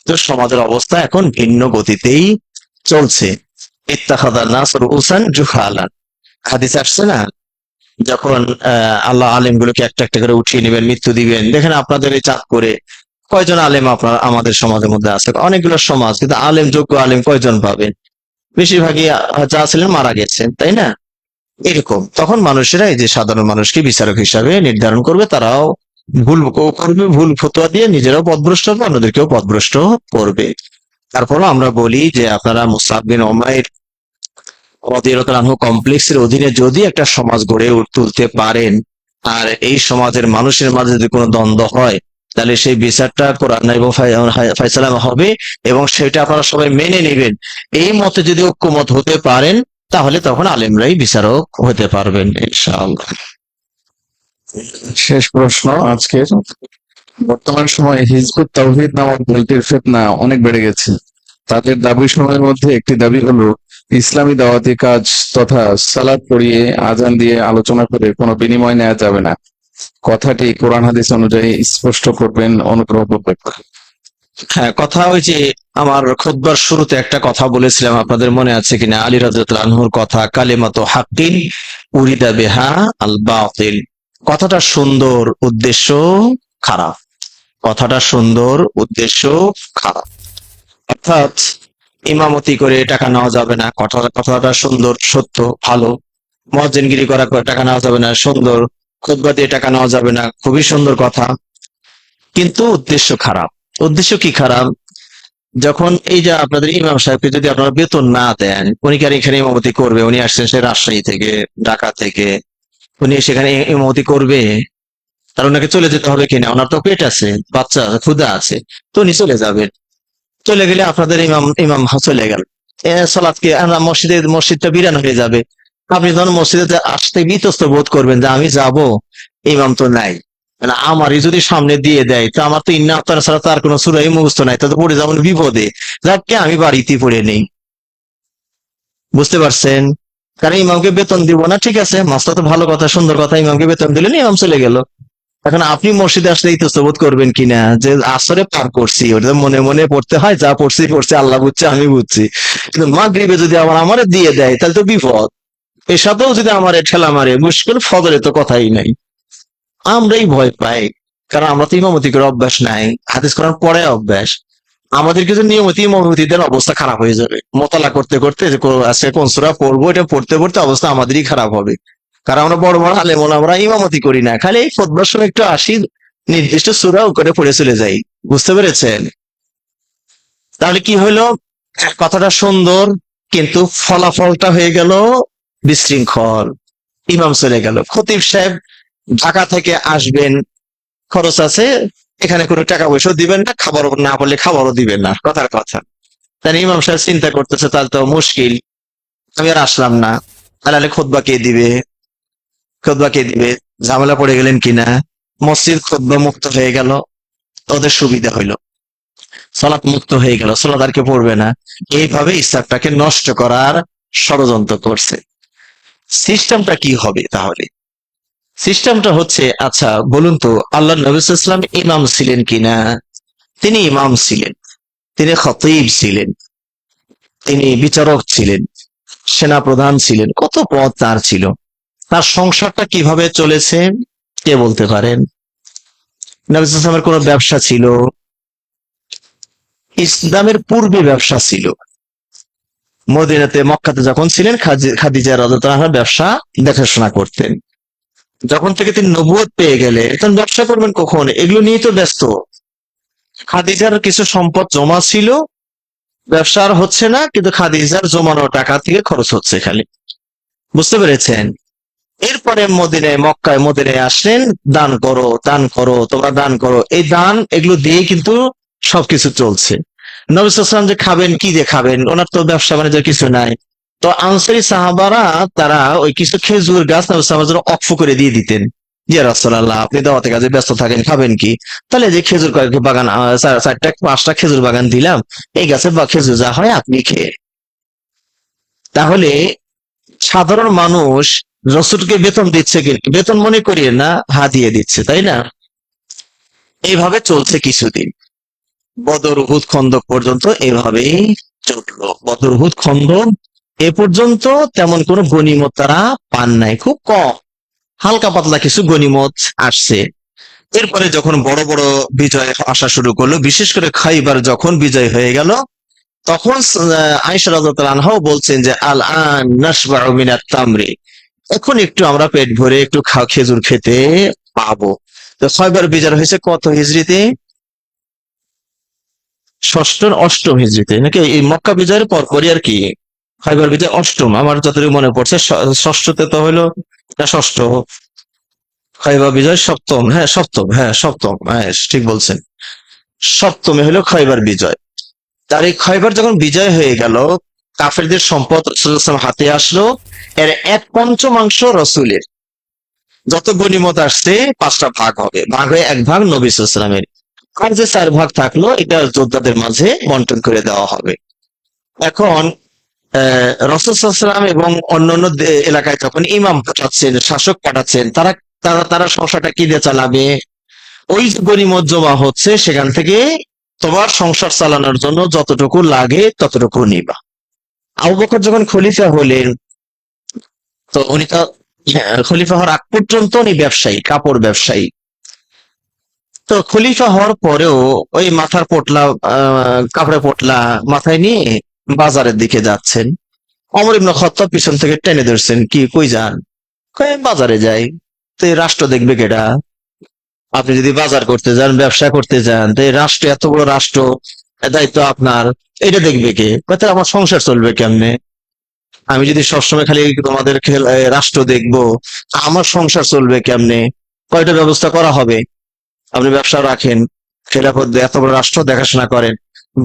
তো সমাজের অবস্থা এখন ভিন্ন গতিতেই চলছে। ইত্তাখাযান নাস রুউসান জুহালান, হাদিস আসছে না, যখন আল্লাহ আলেম গুলোকে একটা একটা করে উঠিয়ে নেবেন, মৃত্যু দিবেন। দেখেন আপনাদের এই চাঁদপুরে কয়জন আলেম আপনার আমাদের সমাজের মধ্যে আছে? অনেকগুলো সমাজ, কিন্তু আলেম, যোগ্য আলেম কয়জন পাবেন? বেশিরভাগই যা ছিলেন মারা গেছেন, তাই না? এরকম তখন মানুষেরা এই যে সাধারণ মানুষকে বিচারক হিসাবে নির্ধারণ করবে, তারাও ভুল করবে, ভুল ফতোয়া দিয়ে নিজেরাও পথভ্রষ্ট হবে, অন্যদেরকেও পথভ্রষ্ট করবে। তারপরও আমরা বলি যে আপনারা মুসআব বিন উমাইর রাদিয়াল্লাহু আনহু কমপ্লেক্সের অধীনে যদি একটা সমাজ গড়ে তুলতে পারেন, আর এই সমাজের মানুষের মাঝে যদি কোনো দ্বন্দ্ব হয়, তাহলে সেই বিচারটা কোরআন এবং ফায়সালা হবে, এবং সেটা আপনারা সবাই মেনে নেবেন। এই মতে যদি ঐক্যমত হতে পারেন, তাহলে তখন আলেমরাই বিচারক হতে পারবেন ইনশাআল্লাহ। শেষ প্রশ্ন আজকের। বর্তমান সময়ে হিজবুত তাওহীদ নামক দলটির ফিতনা অনেক বেড়ে গেছে। তাদের দাবি সময়ের মধ্যে একটি দাবি হলো ইসলামী দাওয়াতি কাজ তথা সালাত পড়িয়ে আজান দিয়ে আলোচনা করে কোনো বিনিময় নেওয়া যাবে না। কথাটি কোরআন হাদিস অনুযায়ী স্পষ্ট করবেন অনুগ্রহপূর্বক। হ্যাঁ, কথা ওই যে আমার খুতবার শুরুতে একটা কথা বলেছিলাম, আপনাদের মনে আছে কিনা, আলী রাদিয়াল্লাহু আনহুর কথা, কালিমাতু হাক্কিন উরিদা বিহা আল বাতিল। কথাটা সুন্দর, উদ্দেশ্য খারাপ। কথাটা সুন্দর, উদ্দেশ্য খারাপ। অর্থাৎ ইমামতি করে টাকা নেওয়া যাবে না, কথাটা সুন্দর, সত্য, ভালো। মুয়াজ্জিনগিরি করে টাকা নেওয়া যাবে না, সুন্দর। খুতবা দিয়ে টাকা নেওয়া যাবে না, খুবই সুন্দর কথা। কিন্তু উদ্দেশ্য খারাপ। উদ্দেশ্য কি খারাপ? যখন এই যে আপনাদের ইমাম সাহেবকে যদি আপনারা বেতন না দেন, উনি কি আর এখানে ইমামতি করবে? উনি আসছেন সে রাজশাহী থেকে, ঢাকা থেকে, উনি সেখানে ইমামতি করবে? তার ওনাকে চলে যেতে হবে কিনা? ওনার তো পেট আছে, বাচ্চা আছে, ক্ষুধা আছে, তো উনি চলে যাবেন। চলে গেলে আপনাদের ইমাম ইমাম চলে গেল, সালাদকে আমরা মসজিদটা বিরান হয়ে যাবে। আপনি যখন মসজিদে আসতে বিতস্ত বোধ করবেন যে আমি যাব, ইমাম তো নাই, মানে আমারই যদি সামনে দিয়ে দেয়, তো আমার তো ইন্না আত্মার ছাড়া তার কোনো সূরাই মুখস্থ নাই, তো পড়ে যাবেন বিপদে। যাকে আমি বাড়িতে পড়ে নেই। বুঝতে পারছেন? কারণ ইমামকে বেতন দিব না, ঠিক আছে, মাস্টার তো ভালো কথা, সুন্দর কথা, ইমামকে বেতন দিলেন, ইমাম চলে গেল। এখন আপনি মসজিদে আসলে ইতস্তবোধ করবেন কিনা যে আসরে পার করছি, ওটা তো মনে মনে পড়তে হয়, যা পড়ছি পড়ছি, আল্লাহ বুঝছে, আমি বুঝছি। কিন্তু মাগরিবে যদি আমারে দিয়ে দেয়, তাহলে তো বিপদ। এসাতেও যদি আমারে ঠেলা মারে, মুশকিল। ফজরে তো কথাই নাই। আমরাই ভয় পাই, কারণ আমরা তো ইমামতি করে অভ্যাস নাই, হাদিস কোরআন পড়ে অভ্যাস। আমাদের কিছু নিয়মিত ইমামতিদের অবস্থা খারাপ হয়ে যাবে, মোতালা করতে করতে যে আজকে কোন সূরা পড়বো, এটা পড়তে পড়তে অবস্থা আমাদেরই খারাপ হবে। কারণ আমরা বড় বড় আলেম ওলামারা ইমামতি করি না, খালি এই খুতবার সময় একটু আসি, নির্দিষ্ট সূরা করে পড়ে চলে যাই। বুঝতে পেরেছেন? তাহলে কি হলো? কথাটা সুন্দর, কিন্তু ফলাফলটা হয়ে গেল বিশৃঙ্খল। ইমাম চলে গেল, খতিব সাহেব ঢাকা থেকে আসবেন, খরচ আছে, এখানে কোনো টাকা পয়সাও দিবেন না, খাবারও না বললে খাবারও দিবেন না, কথার কথা। তাহলে ইমাম সাহেব চিন্তা করতেছে, তাহলে তো মুশকিল, আমি আর আসলাম না, তাহলে খুতবা কে দিবে? খুতবা কে দিবে? ঝামেলা পড়ে গেলেন কিনা? মসজিদ খুতবা মুক্ত হয়ে গেল, ওদের সুবিধা হইলো, সালাত মুক্ত হয়ে গেল, সালাত আর কেউ পড়বে না। এইভাবে ইসলামটাকে নষ্ট করার ষড়যন্ত্র করছে। সিস্টেমটা কি হবে তাহলে? সিস্টেমটা হচ্ছে, আচ্ছা বলুন তো, আল্লাহ নবী সাল্লাল্লাহু আলাইহি ওয়াসাল্লাম ইমাম ছিলেন কিনা? তিনি ইমাম ছিলেন, তিনি খতিব ছিলেন, তিনি বিচারক ছিলেন, সেনা প্রধান ছিলেন, কত পদ তার ছিল। তার সংসারটা কিভাবে চলেছে কে বলতে পারেন? নবী সাল্লাল্লাহু আলাইহি ওয়াসাল্লামের কোনো ব্যবসা ছিল? ইসলামের পূর্বে ব্যবসা ছিল, মদিনাতে মক্কাতে যখন ছিলেন খাদিজা রাদিয়াল্লাহু আনহা ব্যবসা দেখাশোনা করতেন। যখন থেকে তিনি নবুয়ত পেয়ে গেলে তখন ব্যবসা করবেন কখন, এগুলো নিয়ে তো ব্যস্ত। খাদিজার কিছু সম্পদ জমা ছিল, ব্যবসা আর হচ্ছে না, কিন্তু খাদিজার জমানো টাকা থেকে খরচ হচ্ছে খালি। বুঝতে পেরেছেন? এরপরে মদিনায় আসলেন, দান করো দান করো, তোমরা দান করো, এই দান এগুলো দিয়েই কিন্তু সবকিছু চলছে। নবী সাল্লাল্লাহু আলাইহি ওয়াসাল্লাম যে খাবেন, কি দিয়ে খাবেন, ওনার তো ব্যবসা বাণিজ্য কিছু নাই। তো আনসারী সাহাবারা তারা ওই কিছু খেজুর গাছ নবী সাল্লাল্লাহু আলাইহি ওয়াসাল্লামের জন্য অক্ফ করে দিয়ে দিতেন। ইয়া রাসূলুল্লাহ, আপনি দাওয়াতে কাজে ব্যস্ত থাকেন, খাবেন কি? তাহলে যে খেজুর কয়েক বাগান, চারটা পাঁচটা খেজুর বাগান দিলাম, এই গাছে বা খেজুর যা হয় আপনি খেয়ে। তাহলে সাধারণ মানুষ রসুলকে বেতন দিচ্ছে, কি বেতন মনে করিয়ে না, হাদিয়ে দিচ্ছে, তাই না? এইভাবে চলছে কিছুদিন। বদর উহুদ খন্দক পর্যন্ত এভাবেই চললো। বদর উহুদ খন্দক এ পর্যন্ত তেমন কোনো গনিমত তারা পান নাই, খুব কম, হালকা পাতলা কিছু গনিমত আসছে। এরপরে যখন বড় বড় বিজয় আসা শুরু করলো, বিশেষ করে খাইবার যখন বিজয় হয়ে গেল, তখন আয়েশা রাদিয়াল্লাহু আনহাও বলছেন যে আল আন নাশবাউ মিনাত তামরি, এখন একটু আমরা পেট ভরে একটু খেজুর খেতে পাবো। তো ছয়বার বিজয় হয়েছে কত হিজরিতে? ষষ্ঠ অষ্টম হিজরিতে নাকি? এই মক্কা বিজয়ের পরপরই আর কি খয়বার বিজয় অষ্টম, আমার যতটুকু মনে পড়ছে। ষষ্ঠতে তো হলো না, ষষ্ঠ। খয়বার বিজয় সপ্তম, হ্যাঁ সপ্তম, হ্যাঁ সপ্তম, হ্যাঁ ঠিক বলছেন। সপ্তমে হলো খয়বার বিজয়। তার এই খয়বার যখন বিজয় হয়ে গেল, কাফেরদের সম্পদ রাসূলুল্লাহ সাল্লাল্লাহু আলাইহি ওয়াসাল্লাম হাতে আসলো, এর এক পঞ্চমাংশ রসুলের। যত গনিমত আসছে পাঁচটা ভাগ হবে, ভাগ হয়ে এক ভাগ নবী সাল্লাল্লাহু আলাইহি ওয়াসাল্লামের। আর যে চার ভাগ থাকলো এটা যোদ্ধাদের মাঝে বন্টন করে দেওয়া হবে। এখন রাসূল সাল্লাল্লাহু আলাইহি ওয়াসাল্লাম এবং অন্যান্য এলাকায় যখন ইমাম পাঠাচ্ছেন, শাসক পাঠাচ্ছেন, তারা তারা তারা সংসারটা কি দিয়ে চালাবে? ওই যে গনিমত জমা হচ্ছে সেখান থেকে তোমার সংসার চালানোর জন্য যতটুকু লাগে ততটুকু নিবা। আবু বকর যখন খলিফা হলেন, তো উনি তো খলিফা হওয়ার আগ পর্যন্ত উনি ব্যবসায়ী, কাপড় ব্যবসায়ী। তো খলিফা হওয়ার পরেও ওই মাথার পোটলা, কাপড়ের পোটলা মাথায় নিয়ে বাজারের দিকে যাচ্ছেন। ওমর ইবনে খাত্তাব পিছন থেকে টেনে ধরছেন, কি কই যান? কয় বাজারে যাই। তো এই রাষ্ট্র দেখবে কেডা? আপনি যদি বাজার করতে যান, ব্যবসা করতে যান, তো এই রাষ্ট্র, এত বড় রাষ্ট্র, এর দায়িত্ব আপনার, এটা দেখবে কে? কয় তাহলে আমার সংসার চলবে কেমনে? আমি যদি সবসময় খালি তোমাদের রাষ্ট্র দেখবো, তা আমার সংসার চলবে কেমনে? কয়টা ব্যবস্থা করা হবে? আপনি ব্যবসা রাখেন, খেলাফত এত বড় রাষ্ট্র দেখাশোনা করেন,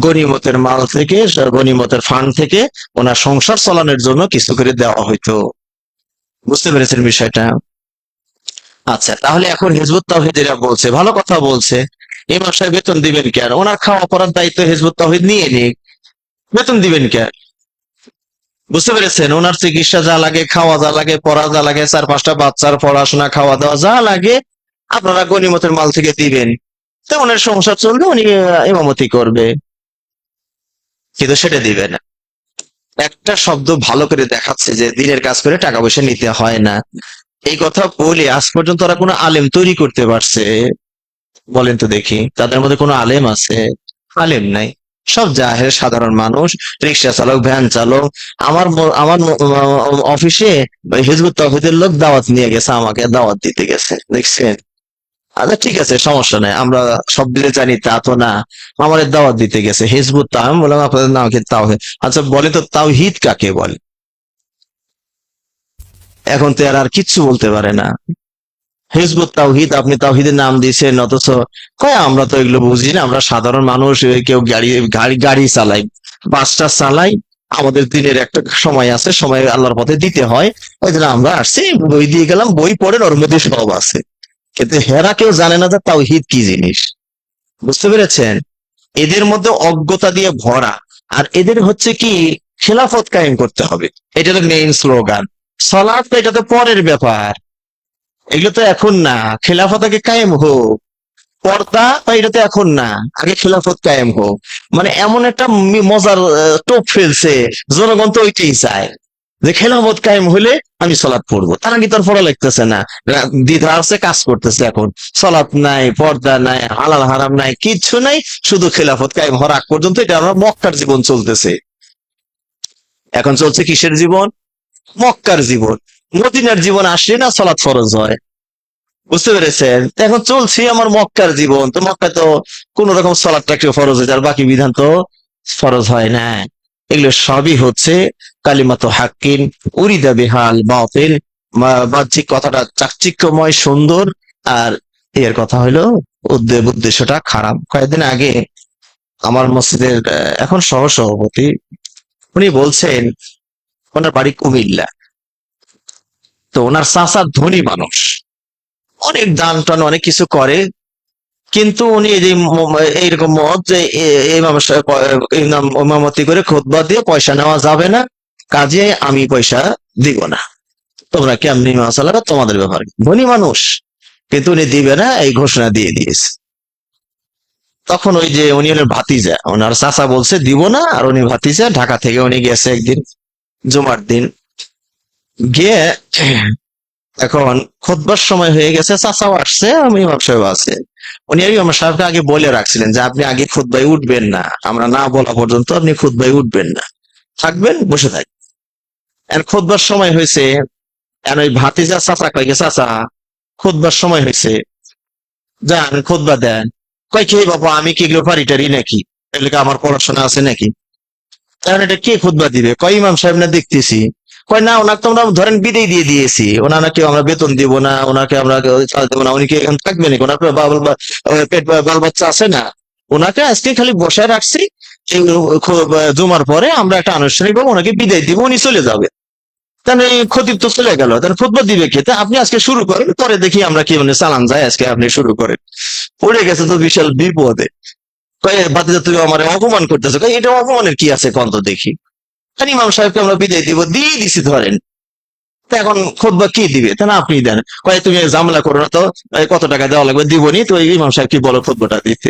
গনিমতের মাল থেকে, গনিমতের ফান্ড থেকে ওনার সংসার চালানোর জন্য কিছু করে দেওয়া হইতো। বুঝতে পেরেছেন বিষয়টা? আচ্ছা, তাহলে এখন হিজবুত তাওহীদেরা বলছে, ভালো কথা বলছে, ইমাম সাহেব বেতন দিবেন কেন? ওনার খাওয়া পড়ার দায়িত্ব হিজবুত তাওহীদ নিয়ে নিক, বেতন দিবেন কেন? বুঝতে পেরেছেন? ওনার চিকিৎসা যা লাগে, খাওয়া যা লাগে, পড়া যা লাগে, চার পাঁচটা বাচ্চার পড়াশোনা, খাওয়া দাওয়া যা লাগে, আপনারা গনিমতের মাল থেকে দিবেন, তো ওনার সংসার চলবে, উনি ইমামতি করবে। কিন্তু সেটা দিবে না। একটা শব্দ ভালো করে দেখাচ্ছে যে দিনের কাজ করে টাকা পয়সা নিতে হয় না। এই কথা বলে আজ পর্যন্ত ওরা কোনো আলেম তৈরি করতে পারছে? বলেন তো দেখি, তাদের মধ্যে কোনো আলেম আছে? আলেম নাই, সব জাহেল সাধারণ মানুষ, রিক্সা চালক, ভ্যান চালক। আমার অফিসে হিজবুত তাওহীদের লোক দাওয়াত নিয়ে গেছে, আমাকে দাওয়াত দিতে গেছে, দেখছেন? আচ্ছা ঠিক আছে, সমস্যা নাই, আমরা সব দিলে জানি তা তো না। আমাদের দাওয়াত দিতে গেছে হিজবুত তাওহীদ। আমি বললাম আপনাদের নাম কি? তাওহীদ। আচ্ছা বলে তো তাওহীদ কাকে বলে? এখন তো আর কিচ্ছু বলতে পারে না। হিজবুত তাওহীদ, আপনি তাওহীদের নাম দিয়েছেন, অথচ কয় আমরা তো এগুলো বুঝি না, আমরা সাধারণ মানুষ, কেউ গাড়ি গাড়ি গাড়ি চালাই, বাসটা চালাই, আমাদের দিনের একটা সময় আছে, সময় আল্লাহর পথে দিতে হয়, ওই জন্য আমরা আসছি, বই দিয়ে গেলাম, বই পড়েন, ওর মধ্যে সব আছে। কিন্তু হেরা কেউ জানে না যে তাওহীদ কি জিনিস। বুঝতে পেরেছেন? এদের মধ্যে অজ্ঞতা দিয়ে ভরা। আর এদের হচ্ছে কি, খেলাফত কায়েম করতে হবে, এটা তো মেইন স্লোগান। সালাত তো এটা তো পরের ব্যাপার, এগুলো তো এখন না, খেলাফত আগে কায়েম হোক। পর্দা বা এটা তো এখন না, আগে খেলাফত কায়েম হোক। মানে এমন একটা মজার টোপ ফেলছে, জনগণ তো ওইটাই চায় যে খেলাফত কায়েম হলে আমি সালাত পড়বো। তারা কি তার পড়া লাগতেছে না, দ্বিধা আছে, কাজ করতেছে। এখন সালাত নাই, পর্দা নাই, হালাল হারাম নাই, কিচ্ছু নাই, শুধু খেলাফত কায়েম হওয়ার আগ পর্যন্ত এটা আমরা মক্কার জীবন চলতেছে। এখন চলছে কিসের জীবন? মক্কার জীবন। মদিনার জীবন আসলে না সালাত ফরজ হয়, বুঝতে পেরেছেন? তো এখন চলছে আমার মক্কার জীবন, তো মক্কায় তো কোন রকম সালাতটা একটু ফরজ হয়েছে, আর বাকি বিধান তো ফরজ হয় না। এগুলো সবই হচ্ছে কালিমাতু হাক্কিন উরিদা বিহাল বাতিল। বাহ্যিক কথাটা চাকচিক্যময় সুন্দর, আর এর কথা হলো উদ্দেশ্যটা খারাপ। কয়েকদিন আগে আমার মসজিদের এখন সহসভাপতি উনি বলছেন, ওনার বাড়ি কুমিল্লা, তো ওনার চাচা ধনী মানুষ, অনেক দান টান অনেক কিছু করে, কিন্তু উনি এই যে এইরকম মত যে ইমামতি করে খুতবা দিয়ে পয়সা নেওয়া যাবে না, কাজে আমি পয়সা দিব না, তোমরা কেমনি মাসালা তোমাদের ব্যাপার। ধনী মানুষ, কিন্তু উনি দিবে না এই ঘোষণা দিয়ে দিয়েছে। তখন ওই যে উনি হলেন ভাতিজা, ওনার চাচা বলছে দিব না, আর উনি ভাতিজা, ঢাকা থেকে উনি গেছে একদিন জুমার দিন, গিয়ে এখন খুতবার সময় হয়ে গেছে, চাচাও আসছে, আমি ইমাম সাহেব আছে। উনি ইমাম সাহেবকে আগে বলে রাখছিলেন যে আপনি আগে খুতবায় উঠবেন না, আমরা না বলা পর্যন্ত আপনি খুতবায় উঠবেন না, থাকবেন বসে থাকবেন। আর খুতবার সময় হয়েছে, আর ওই ভাতিজা চাচা কয়ে গেছে, চাচা খুতবার সময় হয়েছে, যান খুতবা দেন। কয় কে বাবা, আমি কি এগুলো পারি টারি নাকি, এগুলো কি আমার পড়াশোনা আছে নাকি? কারণ এটা কে খুতবা দিবে? কয় ইমাম সাহেব না দেখতেছি। কয় না, ওনাকে তো আমরা ধরেন বিদায় দিয়ে দিয়েছি, ওনাকে আমরা বেতন দিব না, ওনাকে আমরা কাজ দেবো না, উনি কি এখন থাকবে নাকি? ওনার পেট বাল বাচ্চা আছে না, ওনাকে আজকে খালি বসায় রাখছি, এই জুমার পরে আমরা একটা আনুষ্ঠানিক ভাবে ওনাকে বিদায় দিব, উনি চলে যাবে। তাহলে এই খতিব তো চলে গেল, তাহলে খুতবা দিবে খেতে, আপনি আজকে শুরু করেন, পরে দেখি আমরা কি মানে চালান যায়, আজকে আপনি শুরু করেন। পড়ে গেছে তো বিশাল বিপদে। কয়ে বাতিজা তুমি আমার অপমান করতেছো, কয় এটা অপমানের কি আছে কন্ত দেখি। আর ইমাম সাহেবকে আমরা বিদায় দিব, দিয়ে দিছি ধরেন, তা এখন খুতবা কি দিবে? তা না আপনি দেন। কয়ে তুমি ঝামেলা করো না তো, এই কত টাকা দেওয়া লাগবে দিবনি, তো এই ইমাম সাহেব কি বলো খুতবাটা দিতে,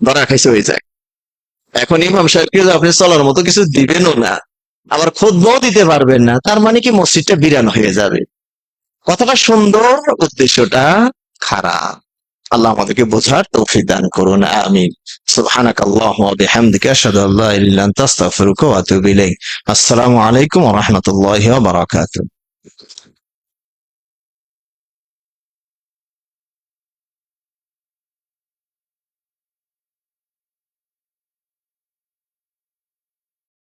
ধরা খাইছে হয়ে যায়। এখন ইমাম সাহেবকে আপনি চলার মতো কিছু দিবেনও না, আবার খুতবাও দিতে পারবেন না, তার মানে কি মসজিদটা বিরান হয়ে যাবে। কথাটা সুন্দর, উদ্দেশ্যটা খারাপ। আল্লাহ আমাদেরকে বোঝার তৌফিক দান করুন, আমিন। সুবহানাকাল্লাহুম্মা ওয়া বিহামদিকা আশহাদু আল্লা ইলাহা ইল্লা আনতা আস্তাগফিরুকা ওয়া আতুবু ইলাইক। আসসালামু আলাইকুম ওয়া রাহমাতুল্লাহি ওয়া বারাকাতুহু।